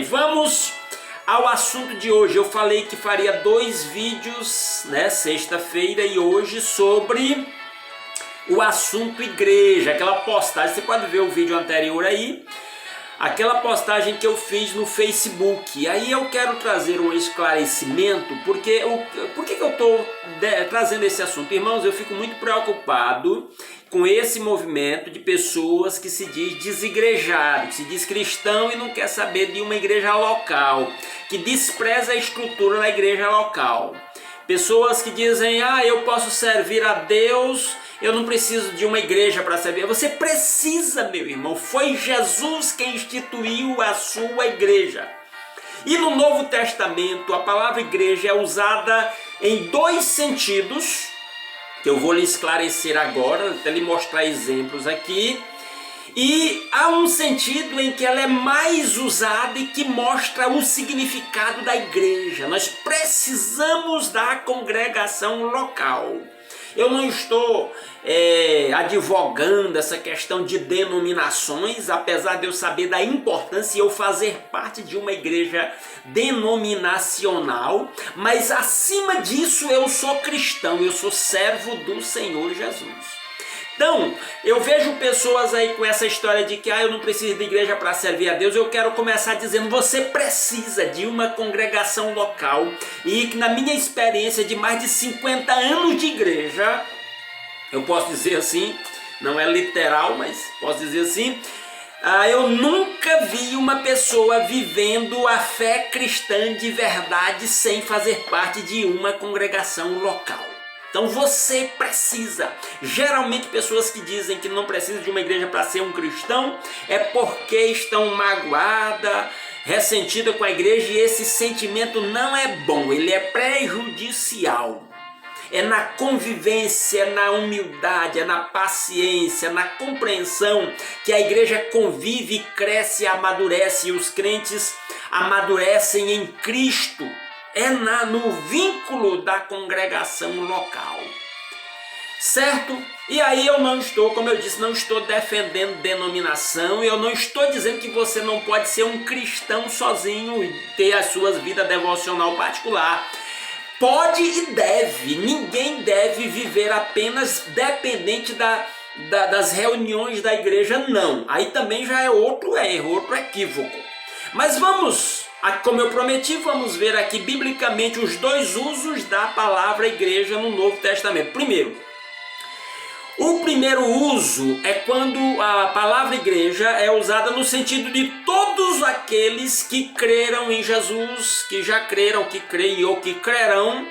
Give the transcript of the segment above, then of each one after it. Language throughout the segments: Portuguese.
Vamos ao assunto de hoje. Eu falei que faria 2 vídeos, sexta-feira e hoje, sobre o assunto igreja, aquela postagem. Você pode ver o vídeo anterior aí, aquela postagem que eu fiz no Facebook. Aí eu quero trazer um esclarecimento, porque por que eu estou trazendo esse assunto? Irmãos, eu fico muito preocupado com esse movimento de pessoas que se diz desigrejado, que se diz cristão e não quer saber de uma igreja local, que despreza a estrutura da igreja local. Pessoas que dizem, eu posso servir a Deus, eu não preciso de uma igreja para servir. Você precisa, meu irmão. Foi Jesus quem instituiu a sua igreja. E no Novo Testamento, a palavra igreja é usada em 2 sentidos, que eu vou lhe esclarecer agora, até lhe mostrar exemplos aqui. E há um sentido em que ela é mais usada e que mostra o significado da igreja. Nós precisamos da congregação local. Eu não estou advogando essa questão de denominações, apesar de eu saber da importância e eu fazer parte de uma igreja denominacional, mas acima disso eu sou cristão, eu sou servo do Senhor Jesus. Então, eu vejo pessoas aí com essa história de que eu não preciso de igreja para servir a Deus. Eu quero começar dizendo, você precisa de uma congregação local. E que na minha experiência de mais de 50 anos de igreja, eu posso dizer assim, não é literal, mas posso dizer assim, eu nunca vi uma pessoa vivendo a fé cristã de verdade sem fazer parte de uma congregação local. Então você precisa. Geralmente pessoas que dizem que não precisam de uma igreja para ser um cristão é porque estão magoadas, ressentidas com a igreja, e esse sentimento não é bom, ele é prejudicial. É na convivência, é na humildade, é na paciência, na compreensão que a igreja convive, cresce e amadurece, e os crentes amadurecem em Cristo. É no vínculo da congregação local, certo? E aí eu não estou, como eu disse, não estou defendendo denominação, eu não estou dizendo que você não pode ser um cristão sozinho e ter a sua vida devocional particular. Pode e deve, ninguém deve viver apenas dependente das reuniões da igreja, não. Aí também já é outro erro, outro equívoco. Mas vamos, como eu prometi, vamos ver aqui biblicamente os 2 usos da palavra igreja no Novo Testamento. O primeiro uso é quando a palavra igreja é usada no sentido de todos aqueles que creram em Jesus, que já creram, que creem ou que crerão,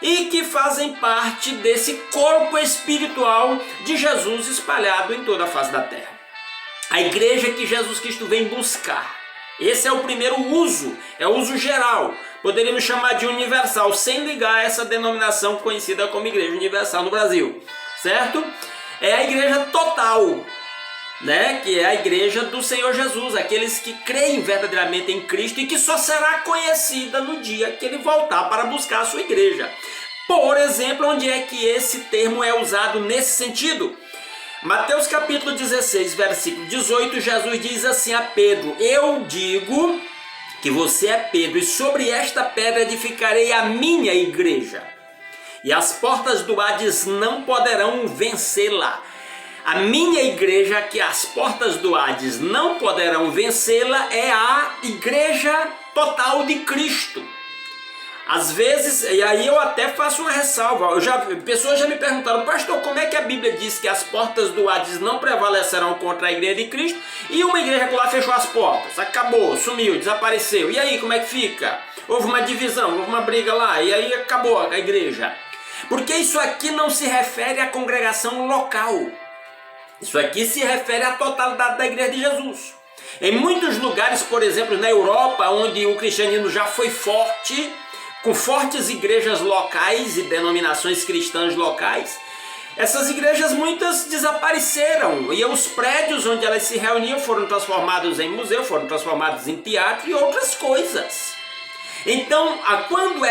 e que fazem parte desse corpo espiritual de Jesus espalhado em toda a face da terra. A igreja que Jesus Cristo vem buscar. Esse é o primeiro uso, é o uso geral. Poderíamos chamar de universal, sem ligar a essa denominação conhecida como Igreja Universal no Brasil, certo? É a igreja total, que é a igreja do Senhor Jesus, aqueles que creem verdadeiramente em Cristo e que só será conhecida no dia que ele voltar para buscar a sua igreja. Por exemplo, onde é que esse termo é usado nesse sentido? Mateus capítulo 16, versículo 18, Jesus diz assim a Pedro: eu digo que você é Pedro, e sobre esta pedra edificarei a minha igreja, e as portas do Hades não poderão vencê-la. A minha igreja, que as portas do Hades não poderão vencê-la, é a igreja total de Cristo. Às vezes, e aí eu até faço uma ressalva, pessoas já me perguntaram, pastor, como é que a Bíblia diz que as portas do Hades não prevalecerão contra a igreja de Cristo e uma igreja que lá fechou as portas, acabou, sumiu, desapareceu, e aí como é que fica? Houve uma divisão, houve uma briga lá, e aí acabou a igreja. Porque isso aqui não se refere à congregação local, isso aqui se refere à totalidade da igreja de Jesus. Em muitos lugares, por exemplo na Europa, onde o cristianismo já foi forte, com fortes igrejas locais e denominações cristãs locais, essas igrejas muitas desapareceram e os prédios onde elas se reuniam foram transformados em museu, foram transformados em teatro e outras coisas. Então, quando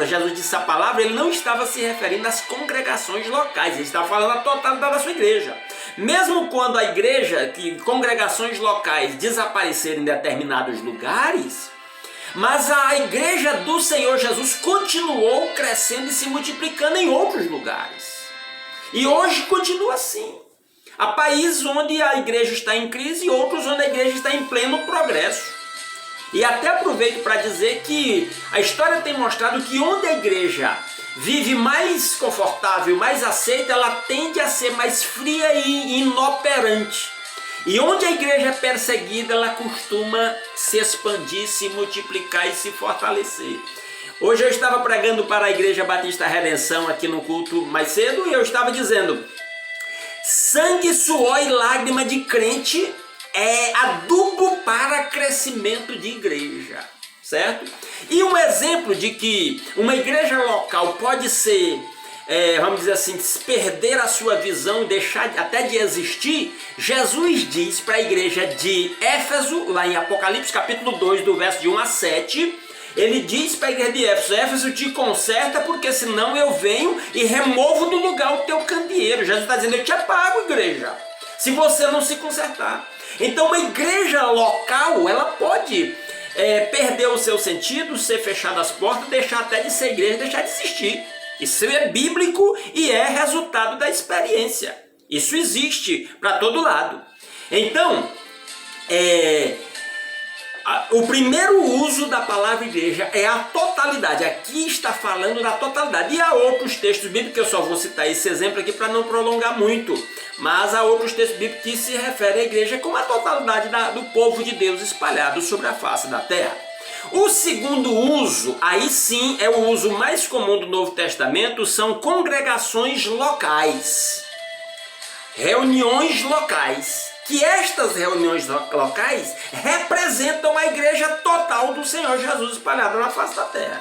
Jesus disse a palavra, ele não estava se referindo às congregações locais, ele estava falando a totalidade da sua igreja. Mesmo quando a igreja, que congregações locais desapareceram em determinados lugares, mas a igreja do Senhor Jesus continuou crescendo e se multiplicando em outros lugares. E hoje continua assim. Há países onde a igreja está em crise e outros onde a igreja está em pleno progresso. E até aproveito para dizer que a história tem mostrado que onde a igreja vive mais confortável, mais aceita, ela tende a ser mais fria e inoperante. E onde a igreja é perseguida, ela costuma se expandir, se multiplicar e se fortalecer. Hoje eu estava pregando para a Igreja Batista Redenção aqui no culto mais cedo e eu estava dizendo: sangue, suor e lágrima de crente é adubo para crescimento de igreja, certo? E um exemplo de que uma igreja local pode ser, vamos dizer assim, perder a sua visão, deixar até de existir, Jesus diz para a igreja de Éfeso, lá em Apocalipse capítulo 2, do verso de 1 a 7, ele diz para a igreja de Éfeso: Éfeso, te conserta, porque senão eu venho e removo do lugar o teu candeeiro. Jesus está dizendo: eu te apago, igreja, se você não se consertar. Então uma igreja local, ela pode perder o seu sentido, ser fechada as portas, deixar até de ser igreja, deixar de existir. Isso é bíblico e é resultado da experiência. Isso existe para todo lado. Então, o primeiro uso da palavra igreja é a totalidade. Aqui está falando da totalidade. E há outros textos bíblicos, que eu só vou citar esse exemplo aqui para não prolongar muito. Mas há outros textos bíblicos que se referem à igreja como a totalidade do povo de Deus espalhado sobre a face da terra. O segundo uso, aí sim é o uso mais comum do Novo Testamento, são congregações locais. Reuniões locais. Que estas reuniões locais representam a igreja total do Senhor Jesus espalhada na face da terra.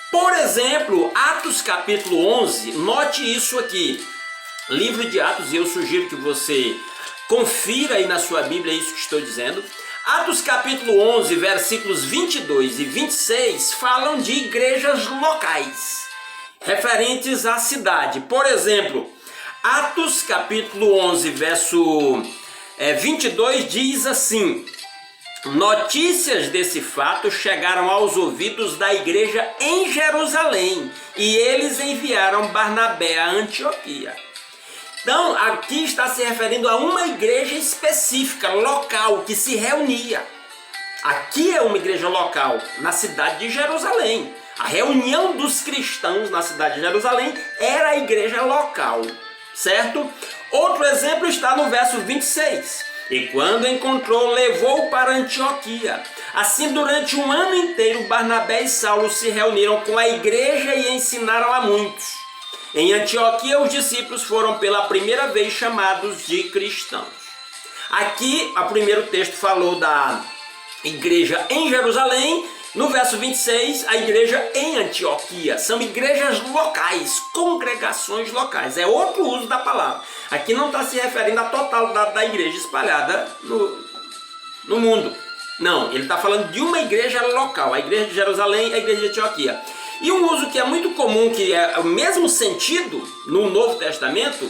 Por exemplo, Atos capítulo 11, note isso aqui. Livro de Atos, e eu sugiro que você confira aí na sua Bíblia isso que estou dizendo. Atos capítulo 11, versículos 22 e 26 falam de igrejas locais, referentes à cidade. Por exemplo, Atos capítulo 11, verso 22 diz assim: notícias desse fato chegaram aos ouvidos da igreja em Jerusalém e eles enviaram Barnabé a Antioquia. Então, aqui está se referindo a uma igreja específica, local, que se reunia. Aqui é uma igreja local, na cidade de Jerusalém. A reunião dos cristãos na cidade de Jerusalém era a igreja local, certo? Outro exemplo está no verso 26. E quando encontrou, levou para Antioquia. Assim, durante um ano inteiro, Barnabé e Saulo se reuniram com a igreja e ensinaram a muitos. Em Antioquia, os discípulos foram pela primeira vez chamados de cristãos. Aqui, o primeiro texto falou da igreja em Jerusalém. No verso 26, a igreja em Antioquia. São igrejas locais, congregações locais. É outro uso da palavra. Aqui não está se referindo à totalidade da igreja espalhada no mundo. Não, ele está falando de uma igreja local. A igreja de Jerusalém e a igreja de Antioquia. E um uso que é muito comum, que é o mesmo sentido no Novo Testamento,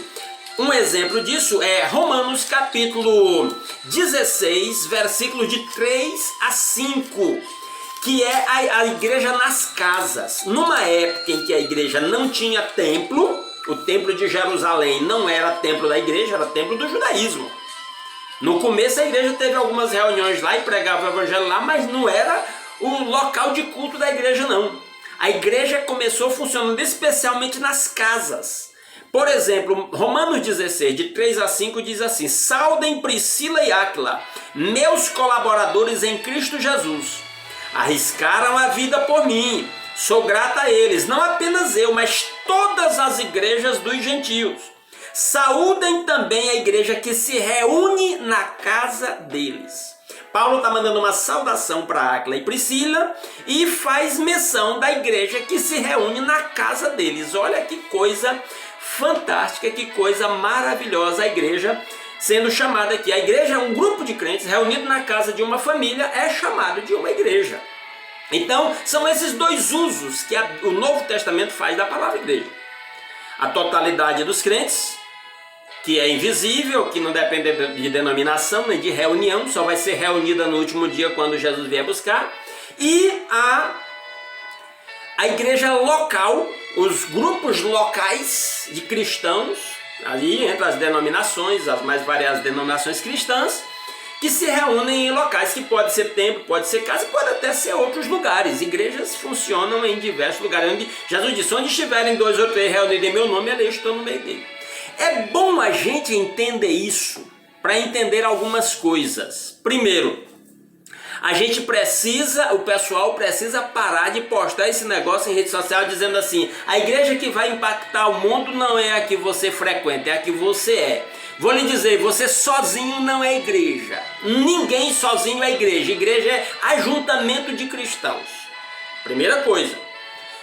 um exemplo disso é Romanos capítulo 16, versículos de 3 a 5, que é a igreja nas casas. Numa época em que a igreja não tinha templo, o templo de Jerusalém não era templo da igreja, era templo do judaísmo. No começo a igreja teve algumas reuniões lá e pregava o evangelho lá, mas não era o local de culto da igreja não. A igreja começou funcionando especialmente nas casas. Por exemplo, Romanos 16, de 3 a 5 diz assim: saudem Priscila e Áquila, meus colaboradores em Cristo Jesus. Arriscaram a vida por mim, sou grata a eles, não apenas eu, mas todas as igrejas dos gentios. Saúdem também a igreja que se reúne na casa deles. Paulo está mandando uma saudação para Áquila e Priscila e faz menção da igreja que se reúne na casa deles. Olha que coisa fantástica, que coisa maravilhosa a igreja sendo chamada aqui. A igreja é um grupo de crentes reunido na casa de uma família, é chamado de uma igreja. Então, são esses dois usos que o Novo Testamento faz da palavra igreja. A totalidade dos crentes, que é invisível, que não depende de denominação nem de reunião, só vai ser reunida no último dia quando Jesus vier buscar. E a igreja local, os grupos locais de cristãos, ali entre as denominações, as mais variadas denominações cristãs, que se reúnem em locais que pode ser templo, pode ser casa, pode até ser outros lugares. Igrejas funcionam em diversos lugares. Onde Jesus disse, onde estiverem 2 ou 3 reunidos em meu nome, eu estou no meio dele. É bom a gente entender isso para entender algumas coisas. Primeiro, o pessoal precisa parar de postar esse negócio em rede social dizendo assim, a igreja que vai impactar o mundo não é a que você frequenta, é a que você é. Vou lhe dizer, você sozinho não é igreja. Ninguém sozinho é igreja. Igreja é ajuntamento de cristãos. Primeira coisa.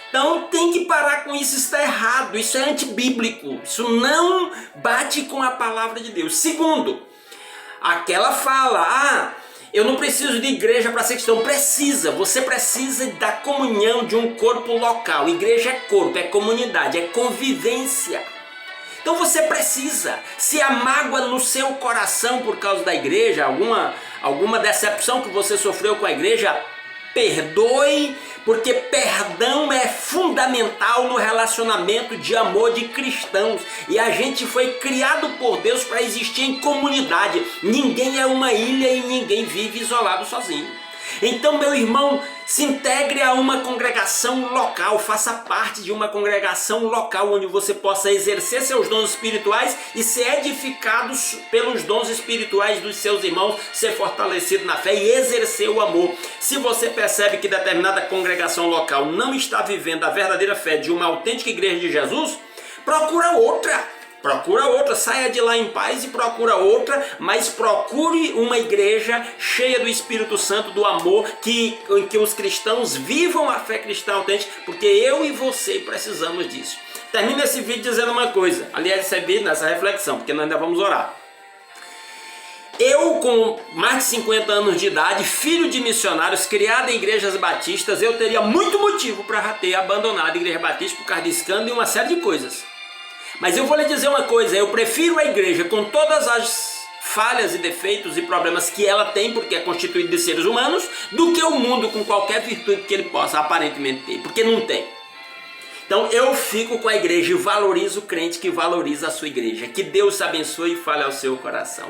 Então tem que parar com isso, está errado, isso é antibíblico, isso não bate com a palavra de Deus. Segundo, aquela fala, eu não preciso de igreja para ser cristão. Você precisa da comunhão de um corpo local. Igreja é corpo, é comunidade, é convivência. Então você precisa, se há mágoa no seu coração por causa da igreja, alguma decepção que você sofreu com a igreja, perdoe, porque perdão é fundamental no relacionamento de amor de cristãos. E a gente foi criado por Deus para existir em comunidade. Ninguém é uma ilha e ninguém vive isolado sozinho. Então, meu irmão, se integre a uma congregação local, faça parte de uma congregação local onde você possa exercer seus dons espirituais e ser edificado pelos dons espirituais dos seus irmãos, ser fortalecido na fé e exercer o amor. Se você percebe que determinada congregação local não está vivendo a verdadeira fé de uma autêntica igreja de Jesus, procura outra. Saia de lá em paz e procura outra, mas procure uma igreja cheia do Espírito Santo, do amor, em que os cristãos vivam a fé cristã autêntica, porque eu e você precisamos disso. Termino esse vídeo dizendo uma coisa, aliás, nessa reflexão, porque nós ainda vamos orar. Eu, com mais de 50 anos de idade, filho de missionários, criado em igrejas batistas, eu teria muito motivo para ter abandonado a igreja batista por causa de escândalo e uma série de coisas. Mas eu vou lhe dizer uma coisa, eu prefiro a igreja com todas as falhas e defeitos e problemas que ela tem, porque é constituída de seres humanos, do que o mundo com qualquer virtude que ele possa aparentemente ter, porque não tem. Então eu fico com a igreja e valorizo o crente que valoriza a sua igreja. Que Deus te abençoe e fale ao seu coração.